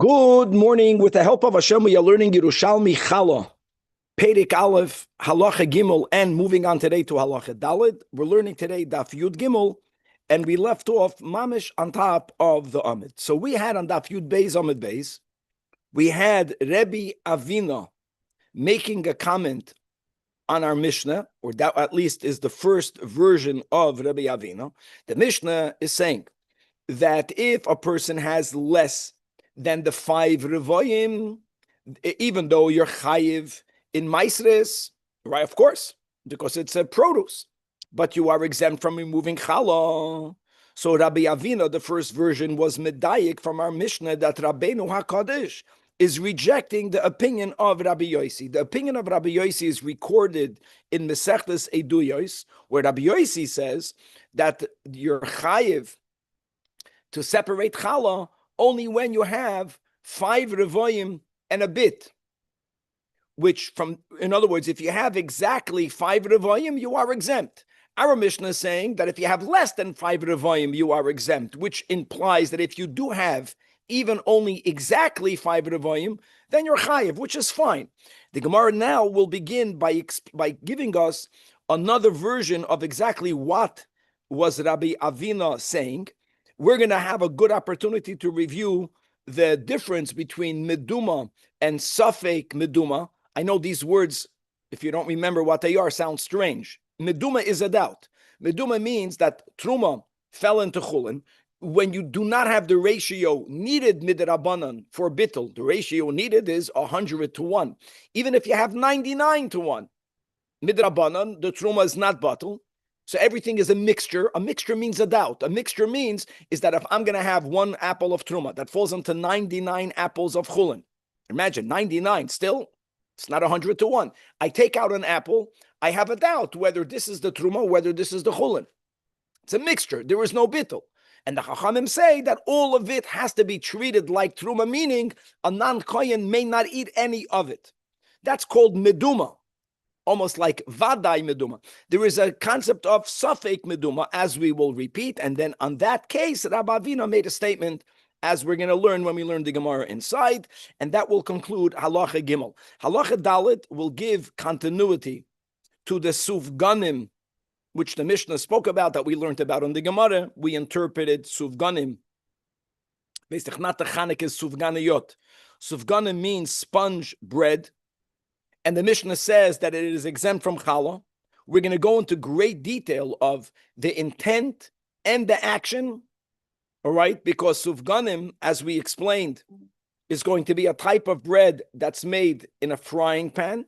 Good morning. With the help of Hashem, we are learning Yerushalmi Chala, Perek Aleph, Halacha Gimel, and moving on today to Halacha Daled. We're learning today Daf Yud Gimel, and we left off Mamish on top of the Amid. So we had on Daf Yud Beis Amid Beis, we had Rabbi Avina making a comment on our Mishnah, or that at least is the first version of Rabbi Avina. The Mishnah is saying that if a person has less than the 5 revoyim, even though you're chayiv in maisres, right? Of course, because it's a produce, but you are exempt from removing challah. So Rabbi Avina, the first version, was medayik from our Mishnah that Rabbeinu HaKadosh is rejecting the opinion of Rabbi Yossi. The opinion of Rabbi Yossi is recorded in Mesechtes Eduyos, where Rabbi Yossi says that you're chayiv to separate challah only when you have 5 revoyim and a bit. In other words, if you have exactly 5 revoyim, you are exempt. Our Mishnah is saying that if you have less than 5 revoyim, you are exempt, which implies that if you do have even only exactly 5 revoyim, then you're chayiv, which is fine. The Gemara now will begin by giving us another version of exactly what was Rabbi Avina saying. We're going to have a good opportunity to review the difference between meduma and safek meduma. I know these words, if you don't remember what they are, sound strange. Meduma is a doubt. Meduma means that truma fell into chulin. When you do not have the ratio needed midrabanan for bittul, the ratio needed is 100 to 1. Even if you have 99 to 1, midrabanan, the truma is not bittul. So everything is a mixture. A mixture means a doubt. A mixture means is that if I'm going to have 1 apple of truma that falls into 99 apples of chulin, imagine 99 still, it's not 100 to 1. I take out an apple, I have a doubt whether this is the truma, whether this is the chulin. It's a mixture. There is no bittul. And the Chachamim say that all of it has to be treated like truma, meaning a non-kohen may not eat any of it. That's called meduma. Almost like vadai meduma. There is a concept of safek meduma, as we will repeat, and then on that case, Rabbi Avina made a statement, as we're going to learn when we learn the Gemara inside, and that will conclude Halacha Gimel. Halacha Dalet will give continuity to the Sufganim, which the Mishnah spoke about, that we learned about on the Gemara. We interpreted Sufganim. Basically, not the Chanek is Sufganiyot. Sufganim means sponge bread. And the Mishnah says that it is exempt from challah. We're going to go into great detail of the intent and the action, all right? Because sufganim, as we explained, is going to be a type of bread that's made in a frying pan.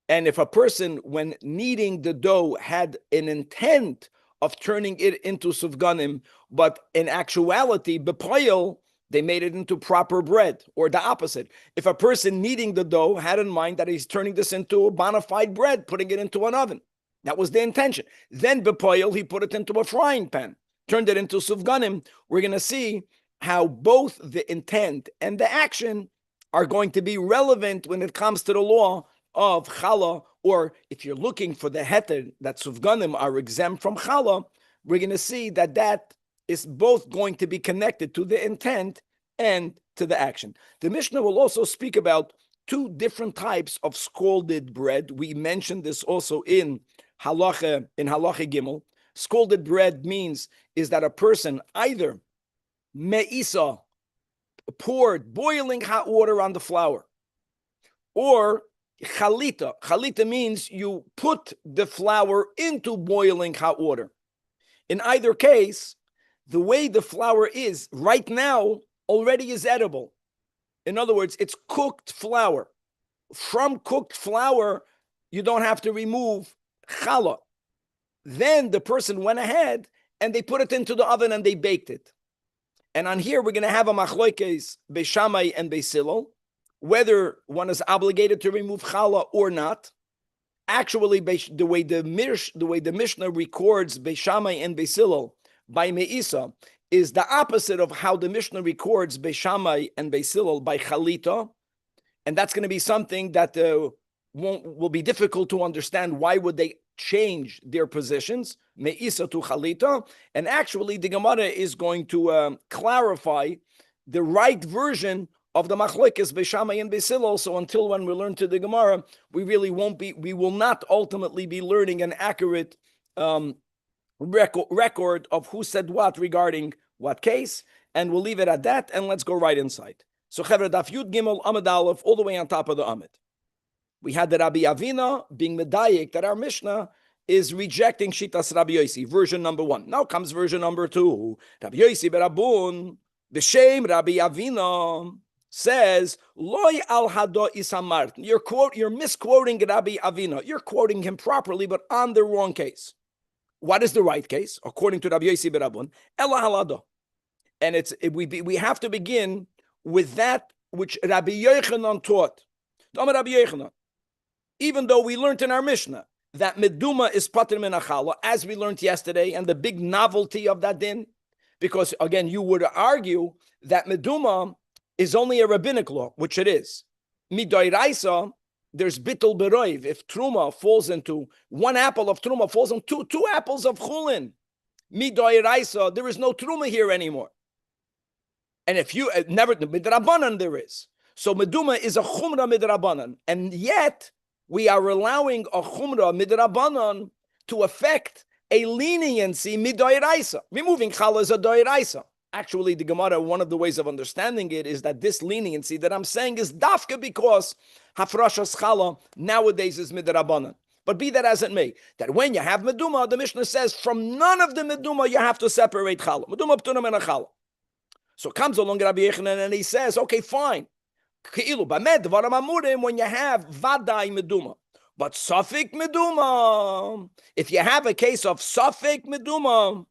And if a person, when kneading the dough, had an intent of turning it into sufganim, but in actuality, bepoil, they made it into proper bread, or the opposite. If a person kneading the dough had in mind that he's turning this into a bona fide bread, putting it into an oven, that was the intention. Then bepoil, he put it into a frying pan, turned it into sufganim. We're going to see how both the intent and the action are going to be relevant when it comes to the law of challah, or if you're looking for the heter that sufganim are exempt from challah, we're going to see that that is both going to be connected to the intent and to the action. The Mishnah will also speak about 2 different types of scalded bread. We mentioned this also in Halacha Gimel. Scalded bread means is that a person either me'isa, poured boiling hot water on the flour, or chalita. Chalita means you put the flour into boiling hot water. In either case, the way the flour is right now already is edible. In other words, it's cooked flour. From cooked flour, you don't have to remove challah. Then the person went ahead and they put it into the oven and they baked it. And on here, we're going to have a machloikes, Beis Shammai and Beis Hillel, whether one is obligated to remove challah or not. Actually, the way the Mishnah records Beis Shammai and Beis Hillel by Me'isa is the opposite of how the Mishnah records Beis Shammai and Beis Hillel by Chalita. And that's going to be something that will be difficult to understand. Why would they change their positions? Me'isa to chalita. And actually, the Gemara is going to clarify the right version of the machlokes Beishamai and Beisilol. So until when we learn to the Gemara, we will not ultimately be learning an accurate record of who said what regarding what case. And we'll leave it at that, and let's go right inside. So Chevra Daf Yud Gimel Amud Aleph, all the way on top of the Amud. We had the Rabbi Avina being medayik that our Mishnah is rejecting Shitas Rabbi Yosi, version number 1. Now comes version number 2. Rabbi Yosi berabun b'shem Rabbi Avina says loy al hado isamart. You're misquoting Rabbi Avina. You're quoting him properly, but on the wrong case. What is the right case according to Rabbi Yosi berabun? Ela halado, and we have to begin with that which Rabbi Yochanan taught. Rabbi Yochanan, even though we learned in our Mishnah that meduma is pater min achala, as we learned yesterday, and the big novelty of that din, because again, you would argue that meduma is only a rabbinic law, which it is. Midoiraisa, there's bittul beroiv. If truma falls into one apple of truma falls into two apples of chulin, midoiraisa, there is no truma here anymore. And if you never midrabanan, there is. So meduma is a chumra midrabanan, and yet we are allowing a chumra midrabanan to affect a leniency midoiraisa. Removing chala is a doiraisa. Actually, the Gemara, one of the ways of understanding it is that this leniency that I'm saying is dafka because hafrashas chala nowadays is midrabanan. But be that as it may, that when you have meduma, the Mishnah says from none of the meduma you have to separate chala. Meduma p'tunam and a chala. So comes along Rabbi Yochanan and he says, okay, fine. When you have vadai meduma, but safek meduma, if you have a case of safek meduma,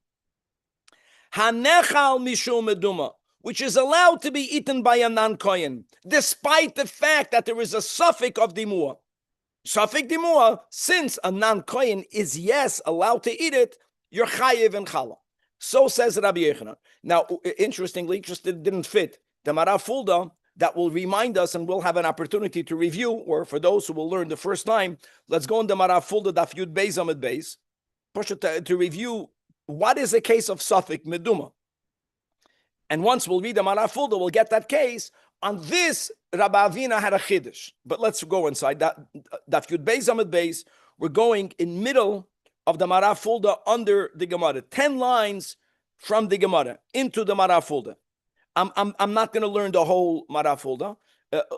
hanechal mishum meduma, which is allowed to be eaten by a non-kohen, despite the fact that there is a suffix of dimua. Safek dimua, since a non-kohen is yes allowed to eat it, you're chayiv and chala. So says Rabbi Yochanan. Now, interestingly, just it didn't fit the Marav Fulda that will remind us, and we'll have an opportunity to review, or for those who will learn the first time, let's go in the Marav Fulda Daf Yud Beis Amud Beis, to review what is a case of Safek Meduma. And once we'll read the Marav Fulda, we'll get that case. On this, Rabbi Avina had a chiddush. But let's go inside that Daf Yud Beis Amud Beis. We're going in middle of the Marav Fulda under the Gemara, 10 lines from the Gemara into the Marav Fulda. I'm not going to learn the whole Marav Fulda.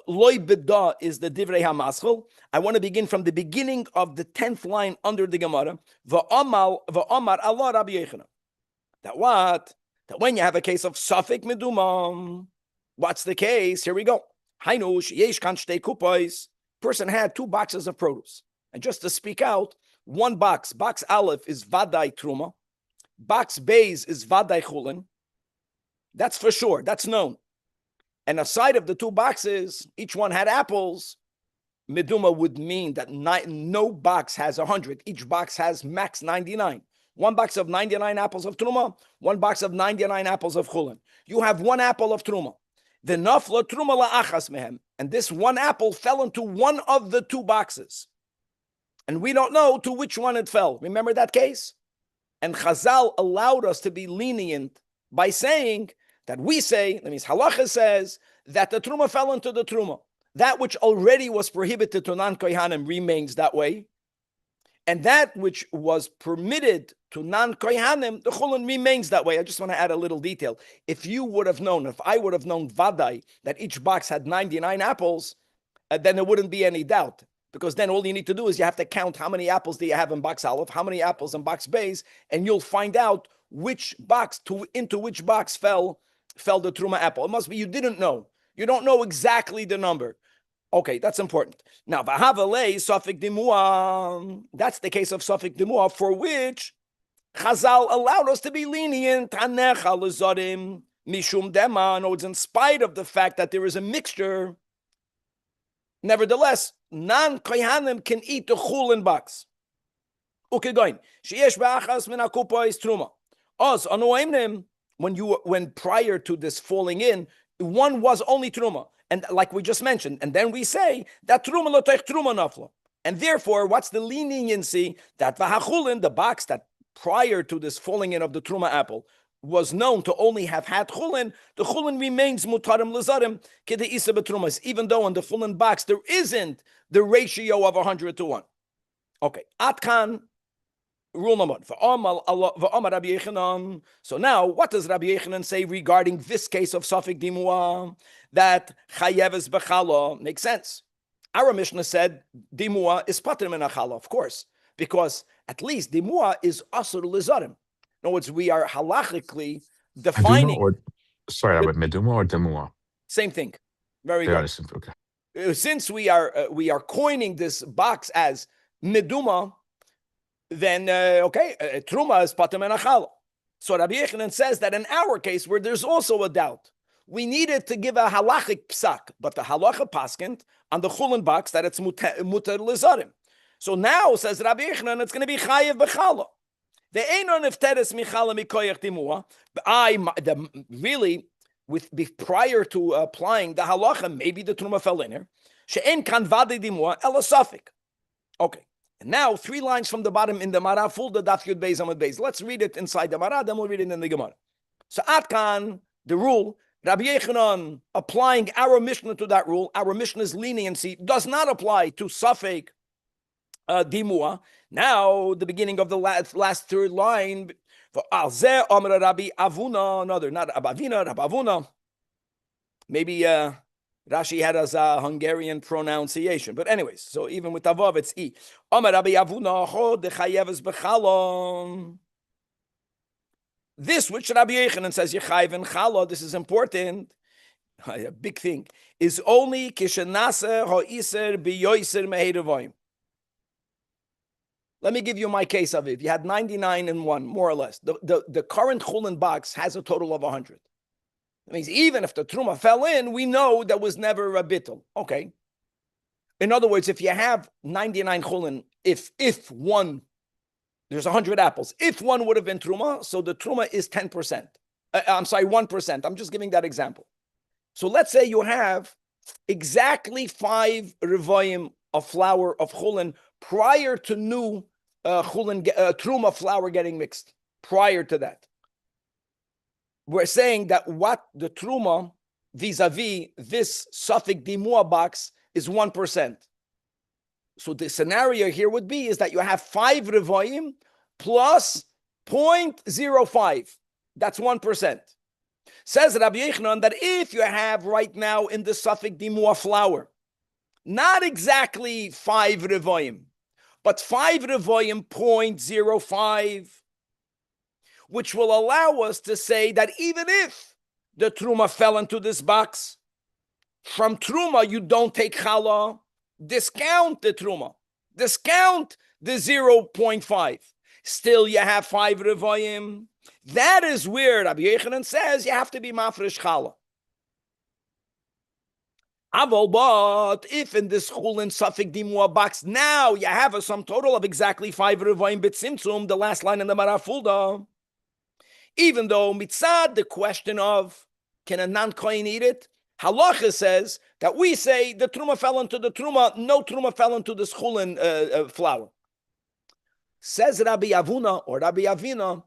Loi beda is the Divrei HaMaschel. I want to begin from the beginning of the 10th line under the Gemara. V'amar Allah Rabbi Yochanan. That what? That when you have a case of Safek Meduma, what's the case? Here we go. Hainush yesh kan shtei kupos. Person had 2 boxes of produce, and just to speak out, one box Aleph is Vadai Truma, box Beis is Vadai Chulin. That's for sure, that's known. And aside of the 2 boxes, each one had apples. Meduma would mean that no box has 100. Each box has max 99. One box of 99 apples of Truma, one box of 99 apples of Chulin. You have 1 apple of Truma. The nafla Truma la'achas mehem. And this 1 apple fell into one of the 2 boxes. And we don't know to which one it fell. Remember that case? And Chazal allowed us to be lenient by saying that we say, that means halacha says, that the truma fell into the truma. That which already was prohibited to non-kohanim remains that way. And that which was permitted to non-kohanim, the chulin remains that way. I just want to add a little detail. If I would have known vadai, that each box had 99 apples, then there wouldn't be any doubt. Because then all you need to do is you have to count how many apples do you have in box Aleph, how many apples in box Beis, and you'll find out which box into which box fell the Truma apple. It must be you didn't know. You don't know exactly the number. Okay, that's important. Now, Vahavalei Safek Dimua. That's the case of Safek Dimua, for which Chazal allowed us to be lenient. Tanecha lezorim mishum dema. No, it's in spite of the fact that there is a mixture. Nevertheless, non-kohanim can eat the chulin box. Ukegoin sheyesh ba'achas min hakupa is truma. Oz anuaimnim, when prior to this falling in, one was only truma, and like we just mentioned, and then we say that truma lo teich truma nafla, and therefore, what's the leniency that v'hachulin, the box that prior to this falling in of the truma apple was known to only have had chulin, the chulin remains mutarim lezarim kede isa betrumas, even though in the chulin box there isn't the ratio of 100 to 1. Okay, atkan. Rule number one. So now, what does Rabbi Yechanan say regarding this case of Safik Dimua? That Chayeves Bechala makes sense. Our Mishnah said Dimua is Patrim in Achala, of course, because at least Dimua is Asur Lizarim. In other words, we are halachically defining. Meduma or Demua? Same thing. Very good. Okay. Since we are coining this box as Meduma, then truma is patem and achala. So Rabbi Yechanan says that in our case, where there's also a doubt, we needed to give a halachic psak, but the halacha paskent on the chulin box that it's muter lizarim. So now says Rabbi Yechanan, it's going to be chayev b'chala. The einon ifteres michala mikoyach dimua. Really, prior to applying the halacha, maybe the truma fell in here. She'en kan vade dimua elasafik. Okay. And now, 3 lines from the bottom in the Mara, full the Daf Yud Beis Amud Beis. Let's read it inside the Mara, then we'll read it in the Gemara. So Atkan, the rule, Rabbi Yechanan applying our Mishnah to that rule, our Mishnah's leniency does not apply to Safek Dimua. Now, the beginning of the last third line, for Alzeh Amr Rabbi Avuna, another, not Abavina, Rabbi Avuna. Maybe Rashi had as a Hungarian pronunciation. But anyways, so even with Avav, it's E. Amar Rabbi Avuna, Chod Chayeves Bechalon. This, which Rabbi Yechanan says, Yechayev and Chala, this is important, a big thing, is only Kishenase Ho'iser B'yoiser Meheiravoim. Let me give you my case of it. If you had 99 and 1, more or less, the current Chulin box has a total of 100. That means even if the truma fell in, we know there was never a bittul. Okay. In other words, if you have 99 chulin, if one, there's 100 apples. If one would have been truma, so the truma is 10%. 1%. I'm just giving that example. So let's say you have exactly 5 revoyim of flour of chulin prior to new truma flour getting mixed. Prior to that. We're saying that what the truma vis-a-vis this Safik Dimua box is 1%. So the scenario here would be is that you have 5 revoyim plus 0.05. That's 1%. Says Rabbi Yechanan that if you have right now in the Safik Dimua flour, not exactly 5 revoyim, but 5 revoyim 0.05, which will allow us to say that even if the truma fell into this box, from truma you don't take challah, discount the truma, discount the 0.5. Still you have 5 revoyim. That is where Rabbi Yechanan says you have to be mafresh challah. But if in this chulin Safik Dimua box now you have a sum total of exactly 5 revoyim b'tzimtzum, the last line in the Marafulda, even though mitzad, the question of can a non-kohen eat it, halacha says that we say the truma fell into the truma, no truma fell into the chulin flour. Says Rabbi Avuna or Rabbi Avina,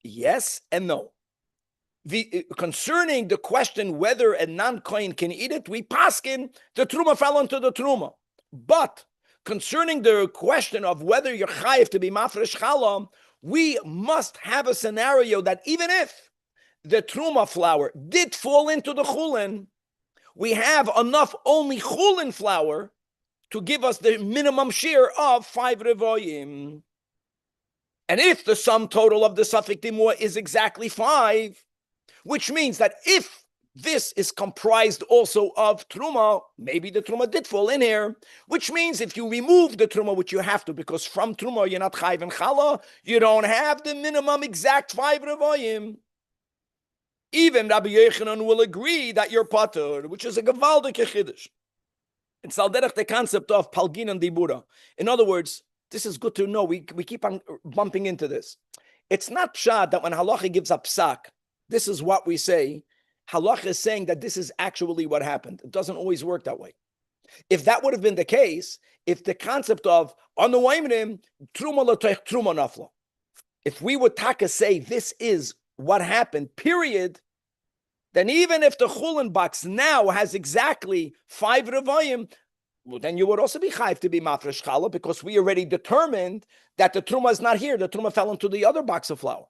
yes and no. Concerning the question whether a non-kohen can eat it, we paskin the truma fell into the truma. But concerning the question of whether you're chayiv to be mafresh challah, we must have a scenario that even if the truma flour did fall into the chulin, we have enough only chulin flour to give us the minimum share of 5 revoyim. And if the sum total of the Safik Dimua is exactly 5, which means that if this is comprised also of truma, maybe the truma did fall in here, which means if you remove the truma, which you have to, because from truma you're not chayv and challah, you don't have the minimum exact 5 revoyim. Even Rabbi Yechanan will agree that you're patur, which is a gewaldige chiddush. It's al derech the concept of palgin and dibura. In other words, this is good to know. We keep on bumping into this. It's not pshat that when halacha gives a psak, this is what we say, Halacha is saying that this is actually what happened. It doesn't always work that way. If that would have been the case, if the concept of on the waimrim truma l'toich truma nafla, if we would taka say this is what happened, period, then even if the chulin box now has exactly 5 revayim, well, then you would also be chayv to be mafresh challah, because we already determined that the truma is not here. The truma fell into the other box of flour.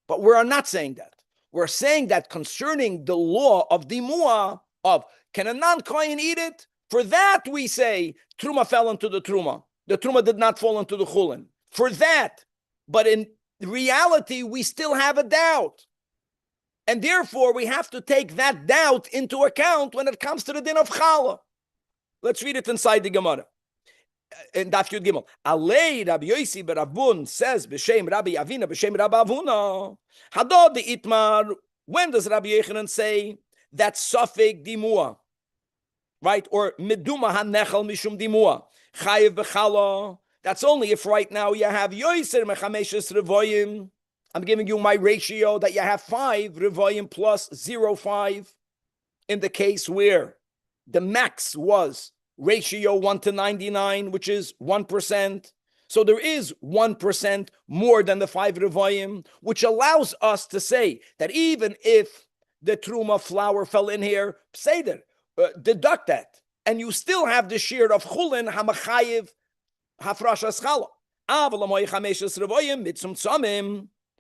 But we are not saying that. We're saying that concerning the law of dimua, of can a non-kohen eat it? For that we say truma fell into the truma. The truma did not fall into the chulin. For that. But in reality, we still have a doubt. And therefore, we have to take that doubt into account when it comes to the din of challah. Let's read it inside the Gemara. In Daf Yud Gimel. Alei Rabbi Yosi B'Ravun says, B'Shem Rabbi Avina, B'Shem Rabbi Avuna. Hadod the Itmar. When does Rabbi Yochanan say that Safek Dimua? Right? Or Meduma HaNechel Mishum Dimua. Chayev B'Chala. That's only if right now you have Yoiser Mechameshes Revoyim. I'm giving you my ratio that you have 5 Revoyim plus 0.5 in the case where the max was ratio 1 to 99, which is 1%. So there is 1% more than the 5 Revoyim, which allows us to say that even if the Truma flour fell in here, Seder, deduct that. And you still have the shear of Chulin, Hamachayiv, Hafrashas Chala.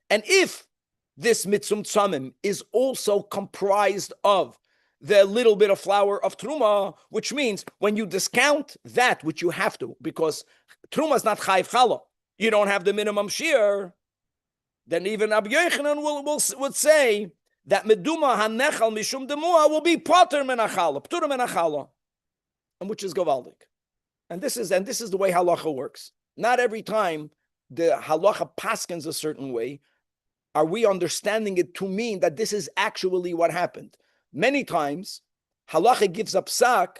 And if this mitzum tzamim is also comprised of the little bit of flour of truma, which means when you discount that, which you have to, because truma is not chayv chala, you don't have the minimum shear, then even Rabbi Yochanan would say that meduma hanechal mishum demua will be pater menachala, ptur menachala, and which is gavaldik. And this is the way halacha works. Not every time the halacha paskins a certain way are we understanding it to mean that this is actually what happened. Many times, halacha gives up psak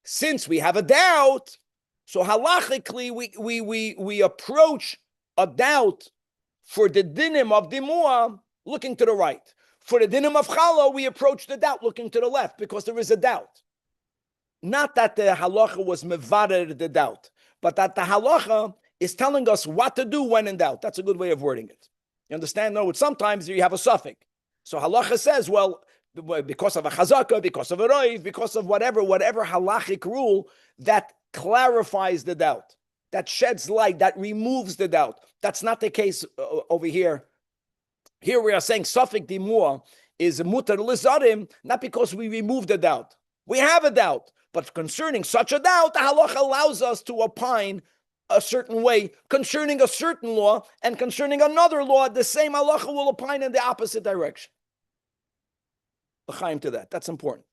since we have a doubt. So halachically, we approach a doubt for the dinim of dimua looking to the right. For the dinim of chala, we approach the doubt looking to the left because there is a doubt. Not that the halacha was mevarer the doubt, but that the halacha is telling us what to do when in doubt. That's a good way of wording it. You understand? No, sometimes you have a suffix. So halacha says, well, because of a chazaka, because of a roiv, because of whatever halachic rule that clarifies the doubt, that sheds light, that removes the doubt. That's not the case over here. Here we are saying suffix dimua is mutar lizarim, not because we remove the doubt. We have a doubt, but concerning such a doubt, the halacha allows us to opine a certain way concerning a certain law, and concerning another law, the same halacha will opine in the opposite direction. L'chaim to that. That's important.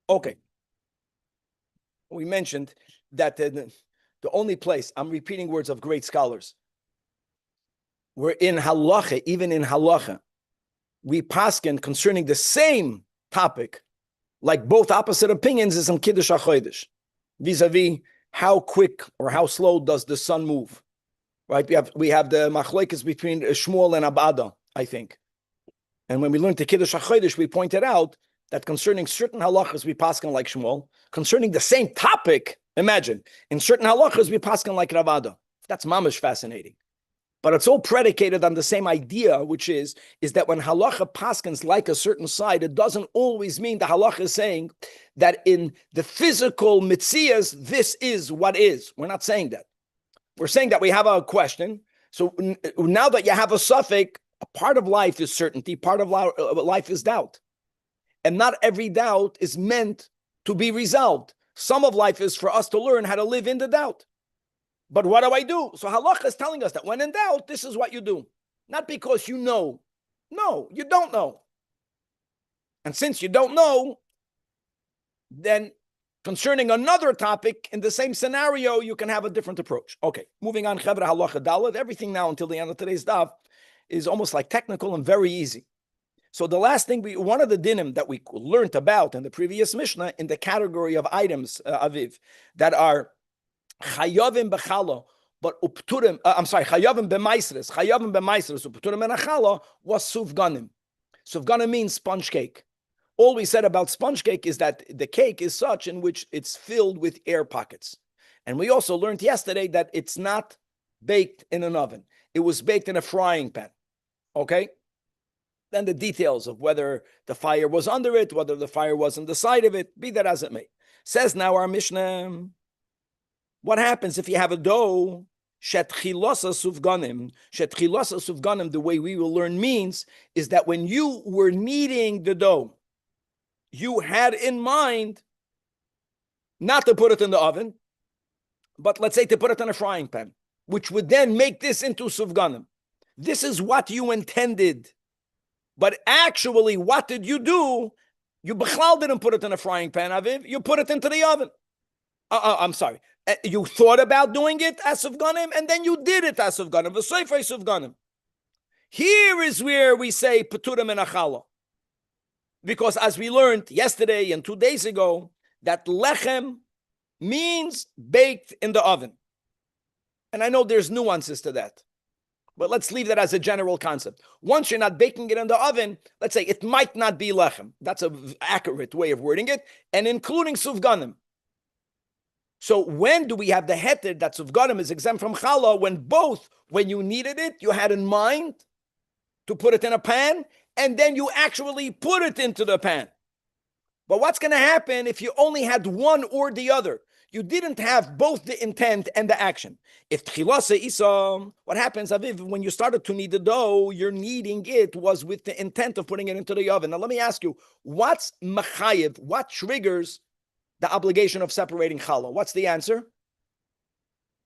Okay. We mentioned that the only place, I'm repeating words of great scholars, we're in halacha, even in halacha, we paskin concerning the same topic, like both opposite opinions, is some Kiddush HaChodesh, vis-a-vis how quick or how slow does the sun move, right? We have the machlokes between Shmuel and Abada, I think. And when we learned the Kiddush HaChodesh, we pointed out that concerning certain halachas, we paskin like Shmuel. Concerning the same topic, imagine, in certain halachas, we paskin like Ravada. That's mamish fascinating. But it's all predicated on the same idea, which is that when halacha paskins like a certain side, it doesn't always mean the halacha is saying that in the physical mitzias, this is what is. We're not saying that. We're saying that we have a question. So now that you have a suffix, a part of life is certainty, part of life is doubt. And not every doubt is meant to be resolved. Some of life is for us to learn how to live in the doubt. But what do I do? So halacha is telling us that when in doubt, this is what you do. Not because you know. No, you don't know. And since you don't know, then concerning another topic in the same scenario, you can have a different approach. Okay, moving on. Chevra halacha daled. Everything now until the end of today's daf is almost like technical and very easy. So the last thing, one of the dinim that we learned about in the previous Mishnah in the category of items, Aviv, that are chayovim b'chala, but upturim, chayavim b'maisres, upturim and achala was sufganim. Sufganim means sponge cake. All we said about sponge cake is that the cake is such in which it's filled with air pockets. And we also learned yesterday that it's not baked in an oven. It was baked in a frying pan. Okay? Then the details of whether the fire was under it, whether the fire was on the side of it, be that as it may. Says now our Mishnah, what happens if you have a dough? Shetchilasa sufganim. Shetchilasa sufganim, the way we will learn means, is that when you were kneading the dough, you had in mind not to put it in the oven, but let's say to put it in a frying pan, which would then make this into sufganim. This is what you intended. But actually, what did you do? You b'chlal didn't put it in a frying pan, Aviv. You put it into the oven. I'm sorry. You thought about doing it as sufganim, and then you did it as sufganim. V'soifei sufganim. Here is where we say peturim and achala. Because as we learned yesterday and 2 days ago, that lechem means baked in the oven. And I know there's nuances to that. But let's leave that as a general concept. Once you're not baking it in the oven, let's say it might not be lechem. That's an accurate way of wording it. And including sufganim. So when do we have the heter that sufganim is exempt from challah? When you needed it, you had in mind to put it in a pan, and then you actually put it into the pan. But what's going to happen if you only had one or the other? You didn't have both the intent and the action. If tchilasa isa, what happens, Aviv, when you started to knead the dough, your kneading it was with the intent of putting it into the oven. Now let me ask you, what's machayev? What triggers the obligation of separating challah? What's the answer?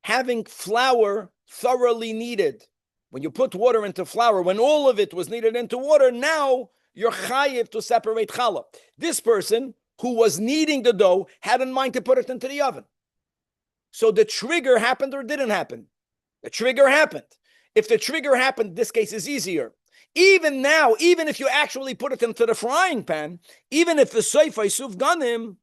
Having flour thoroughly kneaded. When you put water into flour, when all of it was kneaded into water, now you're chayev to separate challah. This person who was kneading the dough had in mind to put it into the oven. So the trigger happened or didn't happen? The trigger happened. If the trigger happened, this case is easier. Even now, even if you actually put it into the frying pan, even if the soifai sufganim,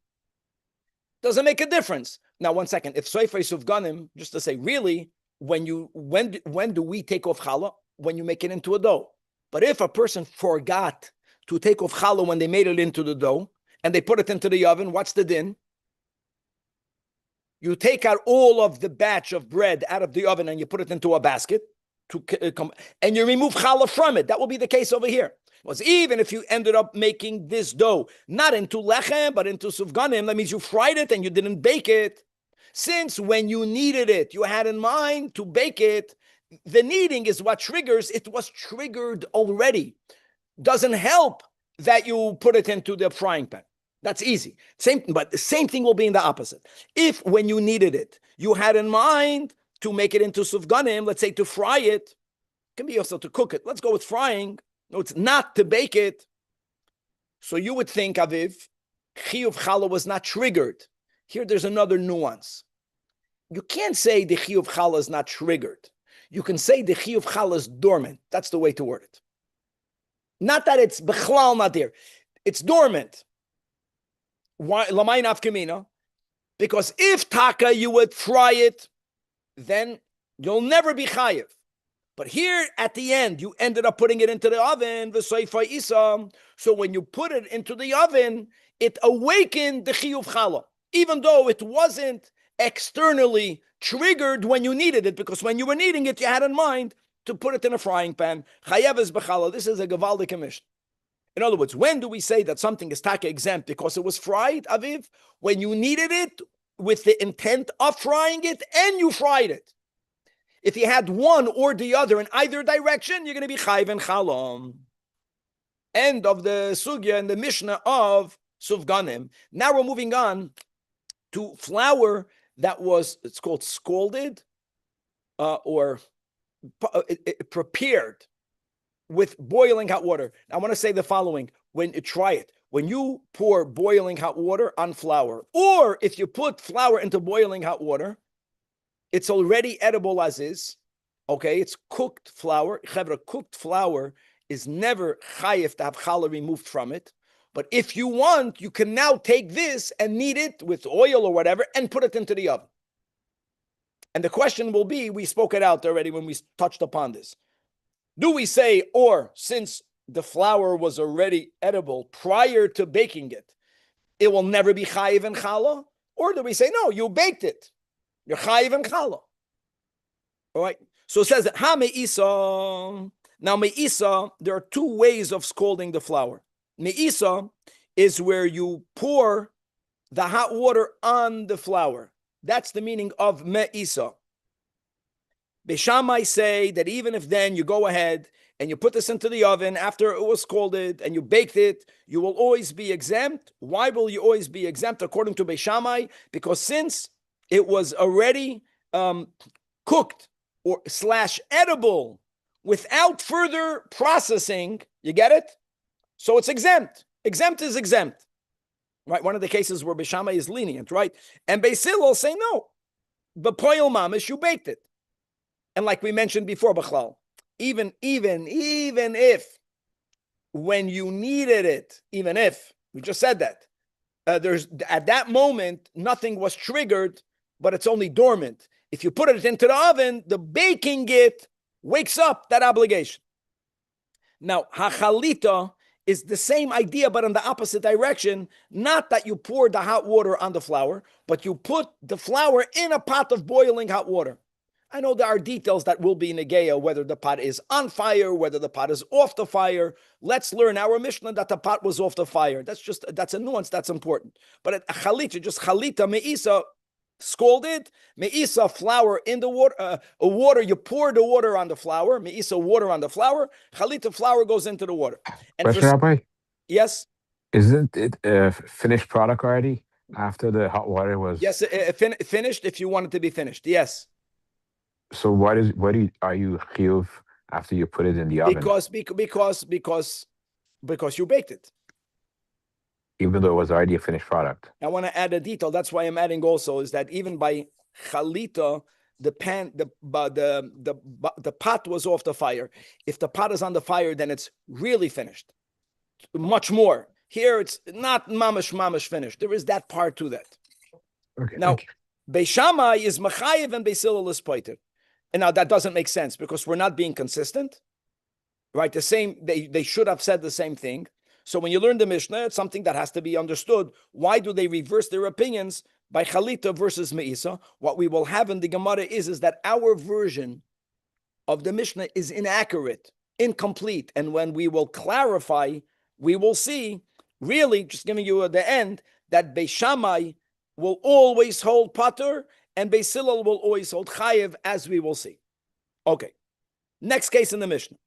doesn't make a difference. Now, 1 second. If soifai sufganim, just to say, really, when do we take off challah? When you make it into a dough. But if a person forgot to take off challah when they made it into the dough, and they put it into the oven, what's the din? You take out all of the batch of bread out of the oven and you put it into a basket, and you remove challah from it. That will be the case over here. Was even if you ended up making this dough not into lechem but into sufganim, that means you fried it and you didn't bake it. Since when you kneaded it, you had in mind to bake it, the kneading is what triggers. It was triggered already. Doesn't help that you put it into the frying pan. That's easy. But the same thing will be in the opposite. If when you kneaded it, you had in mind to make it into sufganim, let's say to fry it, it can be also to cook it. Let's go with frying. No, it's not to bake it. So you would think, Aviv, chiyuv challah was not triggered. Here there's another nuance. You can't say the chiyuv challah is not triggered. You can say the chiyuv challah is dormant. That's the way to word it. Not that it's bechlal not there. It's dormant. Why? Lamay nafkamina. Because if taka you would fry it, then you'll never be chayiv. But here at the end, you ended up putting it into the oven, v'soifai isa. So when you put it into the oven, it awakened the chiyuv challah, even though it wasn't externally triggered when you needed it, because when you were needing it, you had in mind to put it in a frying pan. Chayav is b'challah. This is a gavaldik commission. In other words, when do we say that something is taka exempt because it was fried, Aviv? When you needed it with the intent of frying it and you fried it. If you had one or the other in either direction, you're going to be chayv and chalom. End of the sugya and the mishnah of sufganim. Now we're moving on to flour that was, it's called scalded or prepared with boiling hot water. I want to say the following. Try it. When you pour boiling hot water on flour, or if you put flour into boiling hot water, it's already edible as is. Okay, it's cooked flour. Chevra, cooked flour is never chayef to have challah removed from it. But if you want, you can now take this and knead it with oil or whatever and put it into the oven. And the question will be, we spoke it out already when we touched upon this. Do we say, or since the flour was already edible prior to baking it, it will never be chayiv and challah? Or do we say, no, you baked it, you're chayiv and challah? All right. So it says that ha me'isa. Now me'isa, there are two ways of scalding the flour. Me'isa is where you pour the hot water on the flour. That's the meaning of me'isa. Beishamai say that even if then you go ahead and you put this into the oven after it was scalded and you baked it, you will always be exempt. Why will you always be exempt according to Beishamai? Because since it was already cooked or / edible without further processing, you get it? So it's exempt. Exempt is exempt. Right? One of the cases where Beishamai is lenient, right? And Beis Hillel say no. The poil mamish, you baked it. And like we mentioned before, Bachlal, even if when you needed it, even if, we just said that, there's at that moment, nothing was triggered, but it's only dormant. If you put it into the oven, the baking it wakes up that obligation. Now, hachalita is the same idea, but in the opposite direction. Not that you pour the hot water on the flour, but you put the flour in a pot of boiling hot water. I know there are details that will be negaya, whether the pot is on fire, whether the pot is off the fire. Let's learn our Mishnah that the pot was off the fire. That's a nuance that's important. But at chalita, just chalita, me'isa, scalded, me'isa, flour in the water, you pour the water on the flour, me'isa, water on the flour, chalita, flour goes into the water. And Question, Rabbi? Yes? Isn't it a finished product already after the hot water was? Yes, finished if you want it to be finished, yes. So are you chiyuv after you put it in the oven? Because you baked it. Even though it was already a finished product. I want to add a detail. That's why I'm adding also is that even by chalita, the pot was off the fire. If the pot is on the fire, then it's really finished. Much more. Here it's not mamash finished. There is that part to that. Okay. Now, Beishamai is machayev and Beis Hillel is poiter. And now that doesn't make sense because we're not being consistent, right? They should have said the same thing. So when you learn the Mishnah, it's something that has to be understood. Why do they reverse their opinions by Chalita versus Me'isa? What we will have in the Gemara is that our version of the Mishnah is inaccurate, incomplete. And when we will clarify, we will see, really, just giving you at the end, that Beis Shammai will always hold pater, and Beis Hillel will always hold chayev, as we will see. Okay. Next case in the Mishnah.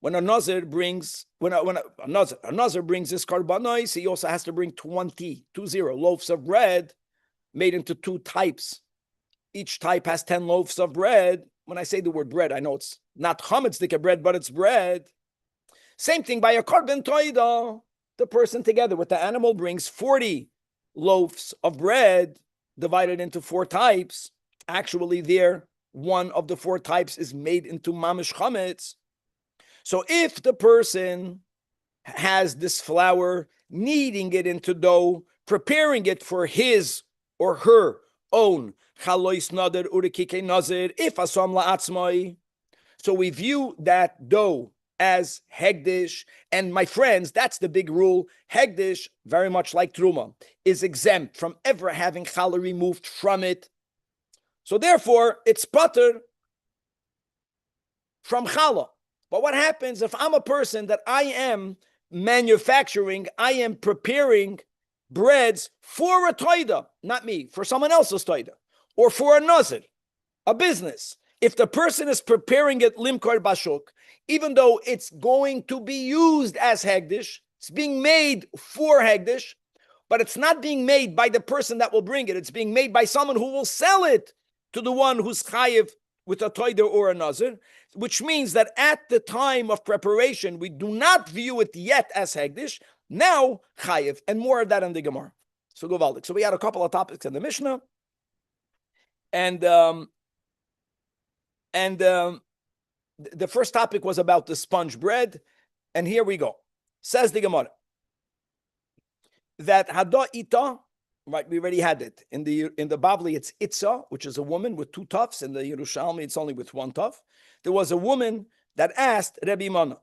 When a nazir brings his karbanos, he also has to bring 20 loaves of bread made into two types. Each type has 10 loaves of bread. When I say the word bread, I know it's not chametzdika bread, but it's bread. Same thing by a karban toida. The person together with the animal brings 40 loaves of bread divided into 4 types. Actually, there, one of the 4 types is made into mamish chametz. So if the person has this flour, kneading it into dough, preparing it for his or her own chalois nader urikike nazir, if asam la'atzmai, so we view that dough as hegdish, and my friends, that's the big rule. Hegdish, very much like truma, is exempt from ever having challah removed from it. So therefore, it's pater from challah. But what happens if I'm a person that I am manufacturing, I am preparing breads for a toida, not me, for someone else's toida, or for a nazir, a business. If the person is preparing it limkar bashuk, even though it's going to be used as hegdish, it's being made for hegdish, but it's not being made by the person that will bring it. It's being made by someone who will sell it to the one who's chayiv with a toider or a nazir, which means that at the time of preparation, we do not view it yet as hegdish. Now chayiv, and more of that in the Gemara. So govaldik. So we had a couple of topics in the Mishnah, and the first topic was about the sponge bread, and here we go. Says the Gemara that hada ita Right, we already had it. In the Bavli, it's Itza, which is a woman with two tufs. In the Yerushalmi, it's only with one tuf. There was a woman that asked Rabbi Mana,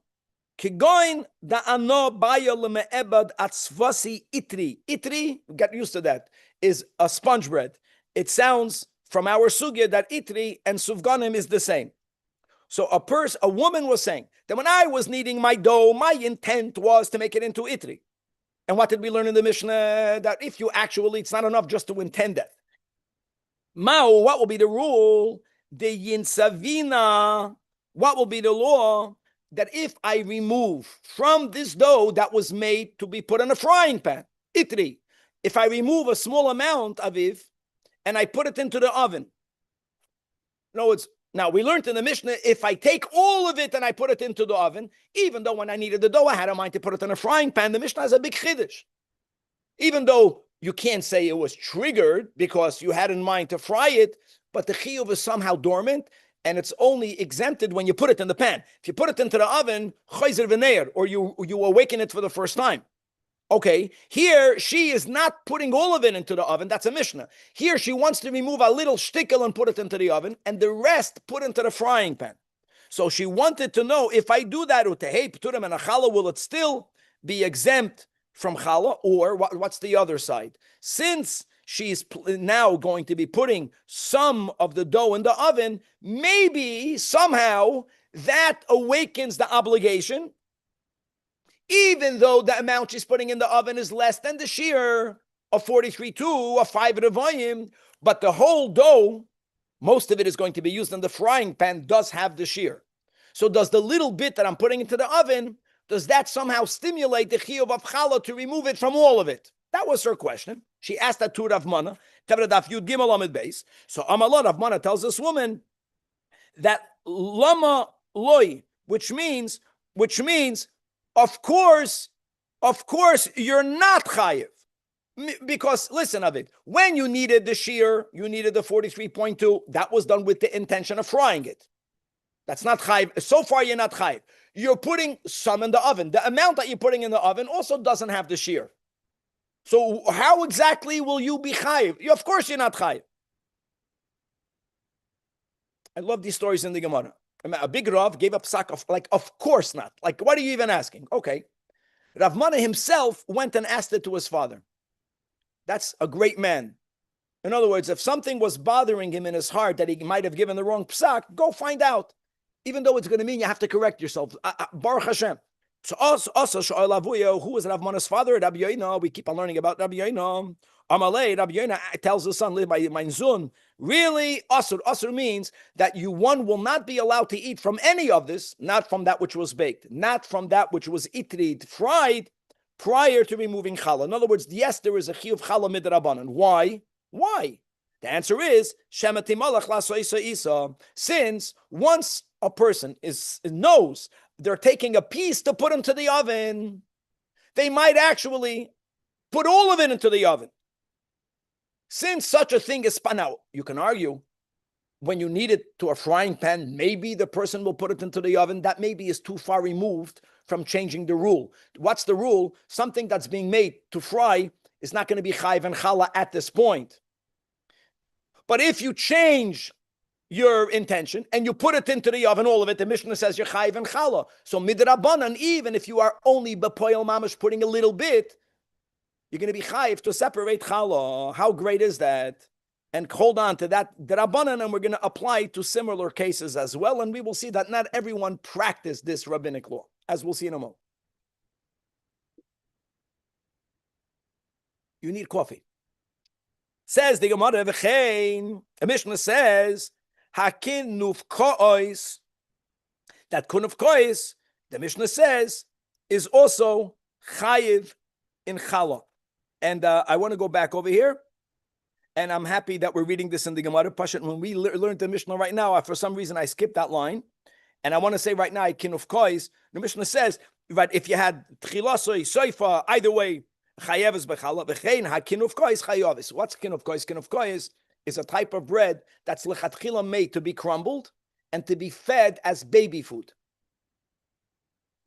Kigoin da ano baya leme'ebad atzvasi itri. Itri, get used to that, is a sponge bread. It sounds from our sugya that itri and sufganim is the same. So a woman was saying that when I was kneading my dough, my intent was to make it into itri. And what did we learn in the Mishnah? That if you actually, it's not enough just to intend it. Mao, what will be the rule? The yinsavina, what will be the law? That if I remove from this dough that was made to be put in a frying pan, itri, if I remove a small amount of it and I put it into the oven. No, now we learned in the Mishnah, if I take all of it and I put it into the oven, even though when I needed the dough, I had a mind to put it in a frying pan, the Mishnah has a big chiddush. Even though you can't say it was triggered because you had in mind to fry it, but the chiyuv is somehow dormant, and it's only exempted when you put it in the pan. If you put it into the oven, chayzer v'neir, or you awaken it for the first time. Okay, here she is not putting all of it into the oven. That's a Mishnah. Here she wants to remove a little shtickle and put it into the oven, and the rest put into the frying pan. So she wanted to know, if I do that, will it still be exempt from challah, or what's the other side? Since she's now going to be putting some of the dough in the oven, maybe somehow that awakens the obligation, even though the amount she's putting in the oven is less than the shear of 43.2, of 5 revayim, but the whole dough, most of it is going to be used in the frying pan, does have the shear. So does the little bit that I'm putting into the oven, does that somehow stimulate the chiyuv of challah to remove it from all of it? That was her question. She asked that to Rav Mana. So Amalot Rav Mana tells this woman that lama loy, which means, of course, you're not chayiv. Because, listen of it, when you needed the shear, you needed the 43.2, that was done with the intention of frying it. That's not chayiv. So far, you're not chayiv. You're putting some in the oven. The amount that you're putting in the oven also doesn't have the shear. So how exactly will you be chayiv? Of course, you're not chayiv. I love these stories in the Gemara. A big Rav gave up sack of, of course not. What are you even asking? Okay. Rav Mana himself went and asked it to his father. That's a great man. In other words, if something was bothering him in his heart that he might have given the wrong psak, go find out. Even though it's going to mean you have to correct yourself. Baruch Hashem. So also, who was Rav Mana's father? Rabbi Yoina. We keep on learning about Rabbi Yoina. Amalei, Rabbi Yoina tells his son, live by my zun. Really, asur. Asur means that one will not be allowed to eat from any of this, not from that which was baked, not from that which was itrid, fried, prior to removing challah. In other words, yes, there is a chiyuv challah midrabanan. Why? The answer is shemati malach lasoisa isa. Since once a person knows they're taking a piece to put into the oven, they might actually put all of it into the oven. Since such a thing is spun out, you can argue when you need it to a frying pan, maybe the person will put it into the oven. That maybe is too far removed from changing the rule. What's the rule? Something that's being made to fry is not going to be chayv and challah at this point. But if you change your intention and you put it into the oven, all of it, the Mishnah says you're chayv and challah. So midrabanan, even if you are only bepoil mamash putting a little bit, you're going to be chayv to separate challah. How great is that? And hold on to that drabanan, and we're going to apply to similar cases as well. And we will see that not everyone practiced this rabbinic law, as we'll see in a moment. You need coffee. Says the Gemara, the Mishnah says, Hakin nuf ko'ois. That kunuf ko'ois, the Mishnah says, is also chayiv in challah. And I want to go back over here. And I'm happy that we're reading this in the Gemara. Pashat, when we learned the Mishnah right now, for some reason I skipped that line. And I want to say right now, kinuf kois, the Mishnah says, right, if you had tchilasoi, soifa, either way, chayev bechala, v'chein ha-kinuf kois chayavis. What's kinuf kois? Kinuf kois is a type of bread that's lechatchila made to be crumbled and to be fed as baby food.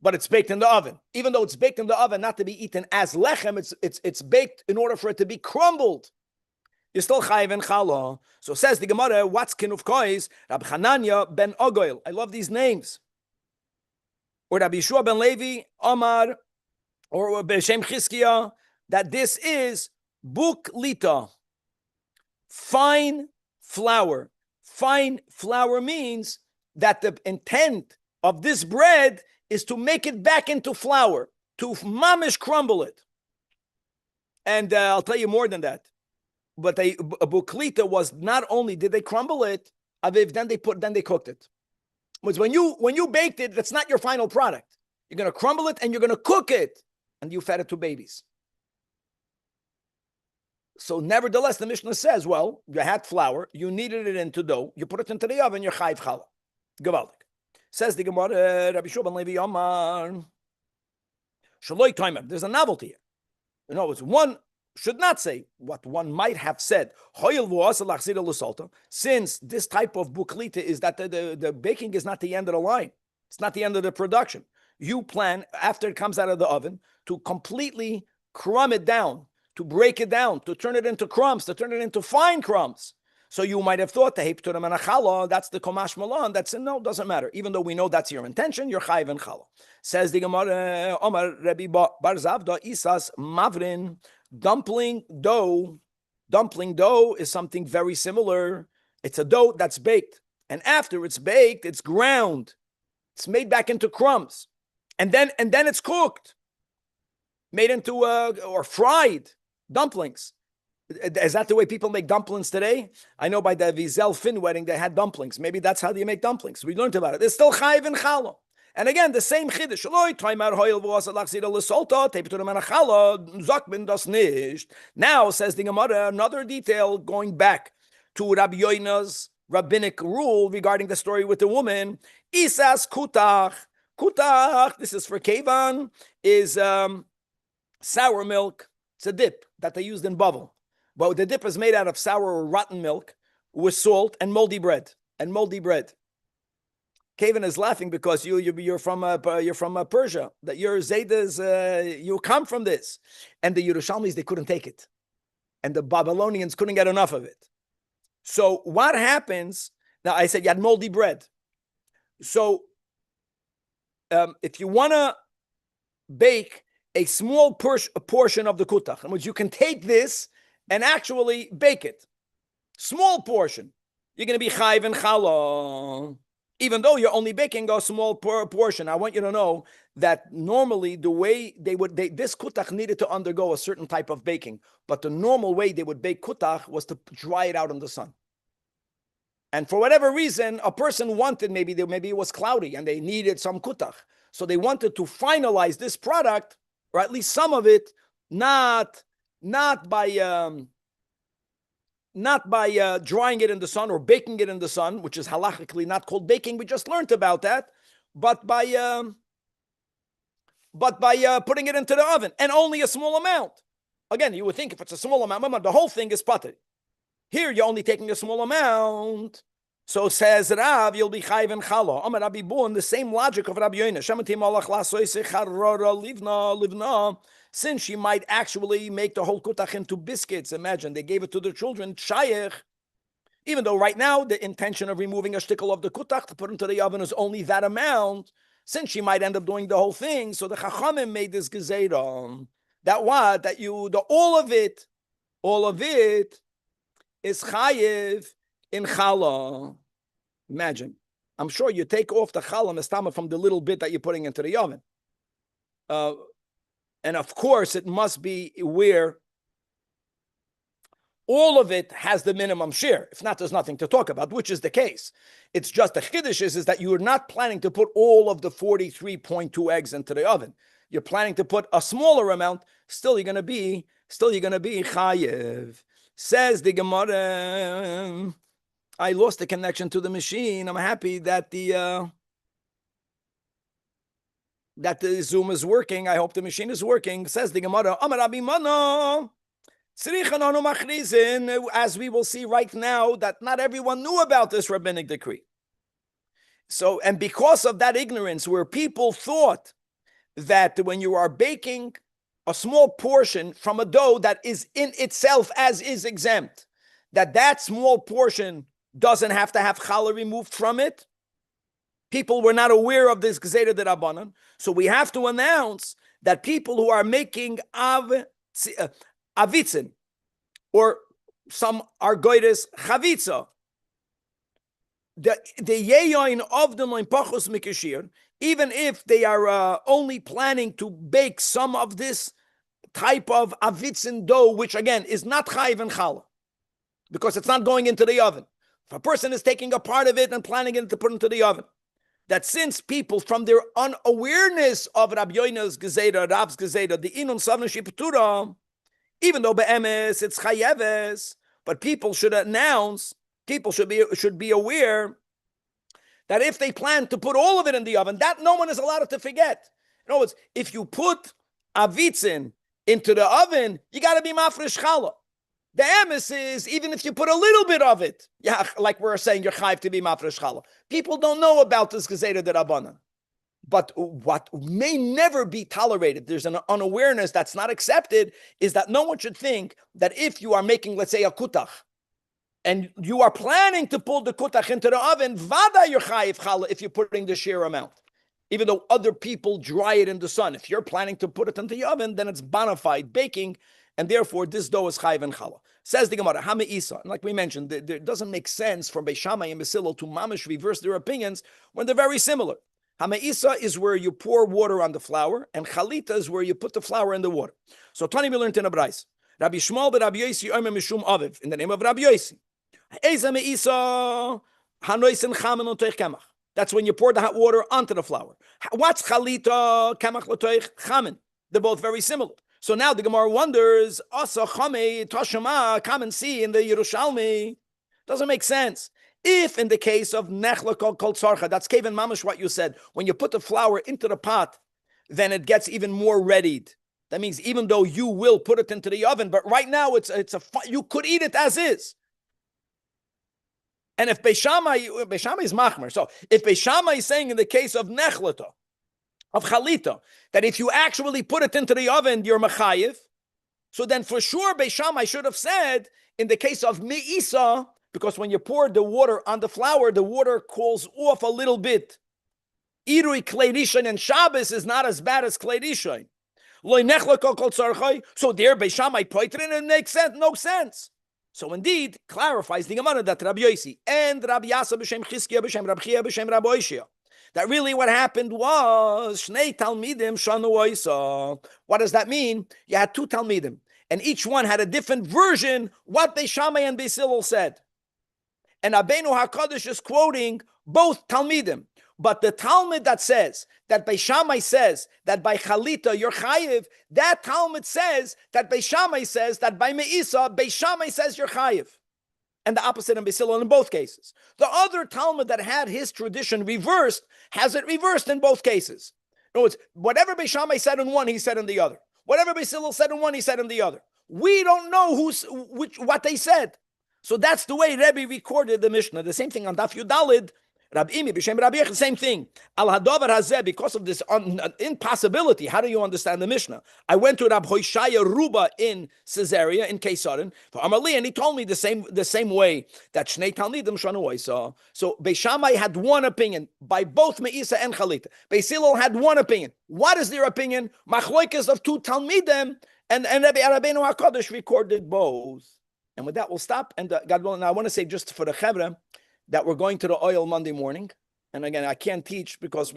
but it's baked in the oven. Even though it's baked in the oven, not to be eaten as lechem, it's baked in order for it to be crumbled. You're still chayiv and chala. So says the Gemara, what's kinuf kois? Rabbi Hananya ben Ogoil. I love these names. Or Rabbi Yeshua ben Levi, Omar, or B'Shem Chizkiah, that this is buklita, fine flour. Fine flour means that the intent of this bread is to make it back into flour, to mamish crumble it. And I'll tell you more than that. But buklita was not only did they crumble it, aviv, then they cooked it. Was when you baked it, that's not your final product. You're going to crumble it and you're going to cook it, and you fed it to babies. So nevertheless, the Mishnah says, well, you had flour, you kneaded it into dough, you put it into the oven, you're chayiv challah. Gewaldig. Says the Gemara, Rabbi Yeshua ben Levi Omar, Shaloi Toimer. There's a novelty here. In other words, one should not say what one might have said. Since this type of buklita is that the baking is not the end of the line. It's not the end of the production. You plan, after it comes out of the oven, to completely crumb it down, to break it down, to turn it into crumbs, to turn it into fine crumbs. So you might have thought, that's the komash malan. No, doesn't matter. Even though we know that's your intention, you're chayiv and chala. Says the Gemara, Omar Rabbi Bar Zavda Isas Mavrin. Dumpling dough is something very similar. It's a dough that's baked. And after it's baked, it's ground. It's made back into crumbs. And then it's cooked. Made into or fried dumplings. Is that the way people make dumplings today? I know by the Wiesel Finn wedding, they had dumplings. Maybe that's how they make dumplings. We learned about it. It's still chayiv and challah. And again, the same chiddush. Now, says the Gemara, another detail going back to Rabbi Yoina's rabbinic rule regarding the story with the woman. Isas kutach. Kutach, this is for kevan, is sour milk. It's a dip that they used in Bavel. But the dip is made out of sour or rotten milk with salt and moldy bread. Kevin is laughing because you're from Persia. That your Zaydas, you come from this, and the Yerushalmis, they couldn't take it, and the Babylonians couldn't get enough of it. So what happens now? I said you had moldy bread. So if you want to bake a small portion of the kutach, in which you can take this and actually bake it, small portion, you're going to be chayiv and challah. Even though you're only baking a small portion. I want you to know that normally the way this kutach needed to undergo a certain type of baking, but the normal way they would bake kutach was to dry it out in the sun. And for whatever reason, a person wanted, maybe it was cloudy and they needed some kutach. So they wanted to finalize this product, or at least some of it, not by drying it in the sun or baking it in the sun, which is halachically not called baking. We just learned about that, but by putting it into the oven, and only a small amount. Again, you would think if it's a small amount, the whole thing is pater. Here, you're only taking a small amount. So says Rav, you'll be chayiv and chala. Amar Rabbi Bun, the same logic of Rabbi Yoina. Shematim alach lasoise charora livna. Since she might actually make the whole kutach into biscuits, imagine they gave it to the children, shayech. Even though right now the intention of removing a shtickle of the kutach to put into the oven is only that amount, since she might end up doing the whole thing, so the chachamim made this gezerah that all of it is chayiv in challah. Imagine, I'm sure you take off the challah mestama from the little bit that you're putting into the oven. And of course, it must be where all of it has the minimum share. If not, there's nothing to talk about, which is the case. It's just the chiddush is that you're not planning to put all of the 43.2 eggs into the oven. You're planning to put a smaller amount. Still, you're going to be chayev. Says the Gemara, I lost the connection to the machine. I'm happy that the Zoom is working. I hope the machine is working. Says the Gemara, Amar Rabbi Mana, as we will see right now, that not everyone knew about this rabbinic decree. So, and because of that ignorance, where people thought that when you are baking a small portion from a dough that is in itself as is exempt, that small portion doesn't have to have challah removed from it. People were not aware of this Gzeira de Rabbanan. So we have to announce that people who are making avitzin, or some argoides chavitza, the yeyoin of the loin pachos mikashir, even if they are only planning to bake some of this type of avitzin dough, which again is not chayiv and challah, because it's not going into the oven. If a person is taking a part of it and planning it to put into the oven, that since people, from their unawareness of Rabbi Yoina's Gezeira, Rab's Gezeira, the inun savna shipatura, even though be'emes it's chayeves, but people should announce, people should be aware that if they plan to put all of it in the oven, that no one is allowed to forget. In other words, if you put avitzin into the oven, you got to be mafresh challah. The emes is, even if you put a little bit of it, yeah, like we're saying, you're chayiv to be mafresh challah. People don't know about this Gezeira de Rabbanan. But what may never be tolerated, there's an unawareness that's not accepted, is that no one should think that if you are making, let's say, a kutach, and you are planning to pull the kutach into the oven, vada you're chayiv challah if you're putting the sheer amount. Even though other people dry it in the sun. If you're planning to put it into the oven, then it's bona fide baking, and therefore this dough is chayiv and challah. Says the Gemara, Hame Isa, and like we mentioned, it doesn't make sense for Beis Shammai and Beis Hillel to mamish reverse their opinions when they're very similar. Hame Isa is where you pour water on the flour, and Chalita is where you put the flour in the water. So Tani we learned in a Brais. Rabbi Shmuel be Rabbi Yosi Omer Mishum Aviv, in the name of Rabbi Yosi. Eza Me Isa Hanoisen Chamen L'Toich Kemach. That's when you pour the hot water onto the flour. What's Chalita Kemach L'Toich Chamen? They're both very similar. So now the Gemara wonders, Asa Chame Tashama, come and see in the Yerushalmi. Doesn't make sense. If in the case of Nechla Kol Tzarcha, that's Kaven Mamash what you said, when you put the flour into the pot, then it gets even more readied. That means even though you will put it into the oven, but right now you could eat it as is. And if Beis Shammai is machmer, so if Beis Shammai is saying in the case of Nechlata, of Chalita, that if you actually put it into the oven, you're mechayiv, so then for sure Beis Shammai should have said in the case of Me'isa, because when you pour the water on the flour, the water cools off a little bit. Irui Klei Rishon and Shabbos is not as bad as Klei Rishon. So there Beis Shammai poitrin, and it makes no sense. So indeed, clarifies the Gemara that Rabbi Yosi and Rabbi Yasa b'shem Chizkiya b'shem Rabbi Chia b'shem Rabbi Oishia, that really what happened was Shnei Talmidim Shanu Oisa. What does that mean? You had two Talmidim, and each one had a different version what Beis Shammai and Beis Hillel said. And Abenu HaKadosh is quoting both Talmidim. But the Talmud that says that Beis Shammai says that by Chalita you're chayiv, that Talmud says that Beis Shammai says that by Me'isa, Beis Shammai says you're chayiv. And the opposite in Beis Hillel in both cases. The other Talmud that had his tradition reversed has it reversed in both cases. In other words, whatever Beis Shammai said in one, he said in the other. Whatever Beis Hillel said in one, he said in the other. We don't know what they said. So that's the way Rabbi recorded the Mishnah. The same thing on Daf Yudalid. Rabbi Imi b'shem Rabbi Yechid, same thing. Al hadavar hazeh, because of this impossibility. How do you understand the Mishnah? I went to Rabbi Hoshaya Ruba in Caesarea, in Kesarin, for Amarli, and he told me the same way that Shnei Talmidim Shanu Oisa. So Beis Shammai had one opinion by both Me'isa and Chalita. Beis Hillel had one opinion. What is their opinion? Machloikas of two Talmidim, and Rabbi Rabbeinu HaKadosh recorded both. And with that, we'll stop. And God willing, I want to say just for the Chevra, that we're going to the oil Monday morning. And again, I can't teach because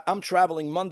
I'm traveling Monday